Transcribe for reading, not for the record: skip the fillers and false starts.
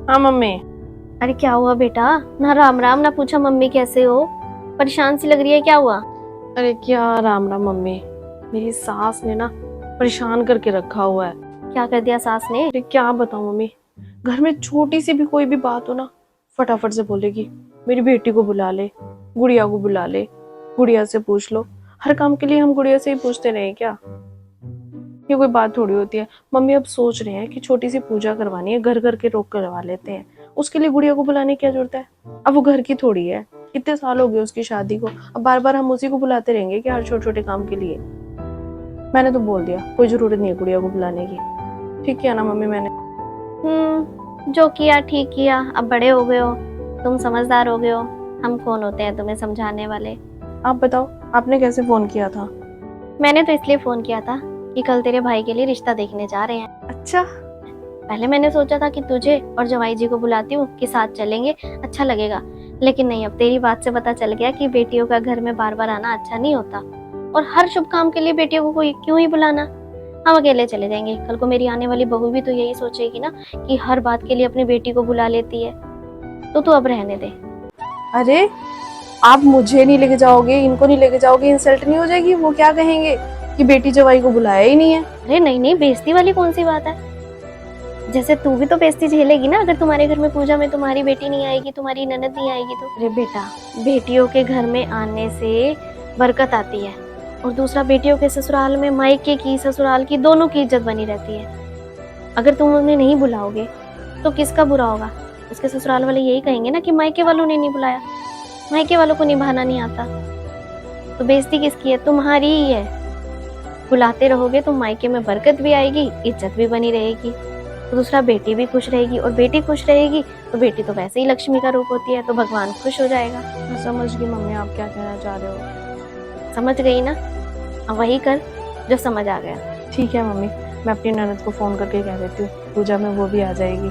हाँ मम्मी। अरे क्या हुआ बेटा? ना राम राम ना पूछा मम्मी कैसे हो? परेशान सी लग रही है, क्या हुआ? अरे क्या राम राम मम्मी, मेरी सास ने ना परेशान करके रखा हुआ है। क्या कर दिया सास ने? अरे क्या बताऊं मम्मी, घर में छोटी सी भी कोई भी बात हो ना, फटाफट से बोलेगी मेरी बेटी को बुला ले, गुड़िया को बुला ले, गुड़िया से पूछ लो। हर काम के लिए हम गुड़िया से ही पूछते रहे क्या? ये कोई बात थोड़ी होती है। मम्मी अब सोच रहे हैं कि छोटी सी पूजा करवानी है, घर घर के रोक करवा लेते हैं। उसके लिए गुड़िया को बुलाने की क्या जरूरत है? अब वो घर की थोड़ी है, कितने साल हो गए उसकी शादी को, अब बार बार हम उसी को बुलाते रहेंगे कि हर छोटे छोटे काम के लिए? मैंने तो बोल दिया कोई जरूरत नहीं है गुड़िया को बुलाने की। ठीक किया ना मम्मी मैंने? जो किया ठीक किया। अब बड़े हो गए हो, तुम समझदार हो गए हो। हम कौन होते हैं तुम्हें समझाने वाले? आप बताओ, आपने कैसे फोन किया था? मैंने तो इसलिए फोन किया था कि कल तेरे भाई के लिए रिश्ता देखने जा रहे हैं। अच्छा। पहले मैंने सोचा था कि तुझे और जवाई जी को बुलाती हूँ कि साथ चलेंगे, अच्छा लगेगा। लेकिन नहीं, अब तेरी बात से पता चल गया कि बेटियों का घर में बार बार आना अच्छा नहीं होता, और हर शुभ काम के लिए बेटियों को कोई क्यों ही बुलाना। हम अकेले चले जाएंगे। कल को मेरी आने वाली बहू भी तो यही सोचेगी ना कि हर बात के लिए अपनी बेटी को बुला लेती है। तो तू अब रहने दे। अरे आप मुझे नहीं लेके जाओगे, इनको नहीं लेके जाओगे, इंसल्ट नहीं हो जाएगी? वो क्या कहेंगे कि बेटी जवाई को बुलाया ही नहीं है? अरे नहीं नहीं, बेइज्जती वाली कौन सी बात है? जैसे तू भी तो बेइज्जती झेलेगी ना अगर तुम्हारे घर में पूजा में तुम्हारी बेटी नहीं आएगी, तुम्हारी ननद नहीं आएगी तो। अरे बेटा, बेटियों के घर में आने से बरकत आती है, और दूसरा बेटियों के ससुराल में मायके की ससुराल की दोनों की इज्जत बनी रहती है। अगर तुम उन्हें नहीं बुलाओगे तो किसका बुरा होगा? उसके ससुराल वाले यही कहेंगे ना कि मायके वालों ने नहीं बुलाया, मायके वालों को निभाना नहीं आता। तो बेइज्जती किसकी है? तुम्हारी ही है। बुलाते रहोगे तो मायके में बरकत भी आएगी, इज्जत भी बनी रहेगी, तो दूसरा बेटी भी खुश रहेगी, और बेटी खुश रहेगी तो बेटी तो वैसे ही लक्ष्मी का रूप होती है, तो भगवान खुश हो जाएगा। मैं समझ गई मम्मी, आप क्या कहना चाह रहे हो। समझ गई ना? अब वही कर जो समझ आ गया। ठीक है मम्मी, मैं अपनी ननद को फोन करके कह देती हूँ, पूजा में वो भी आ जाएगी।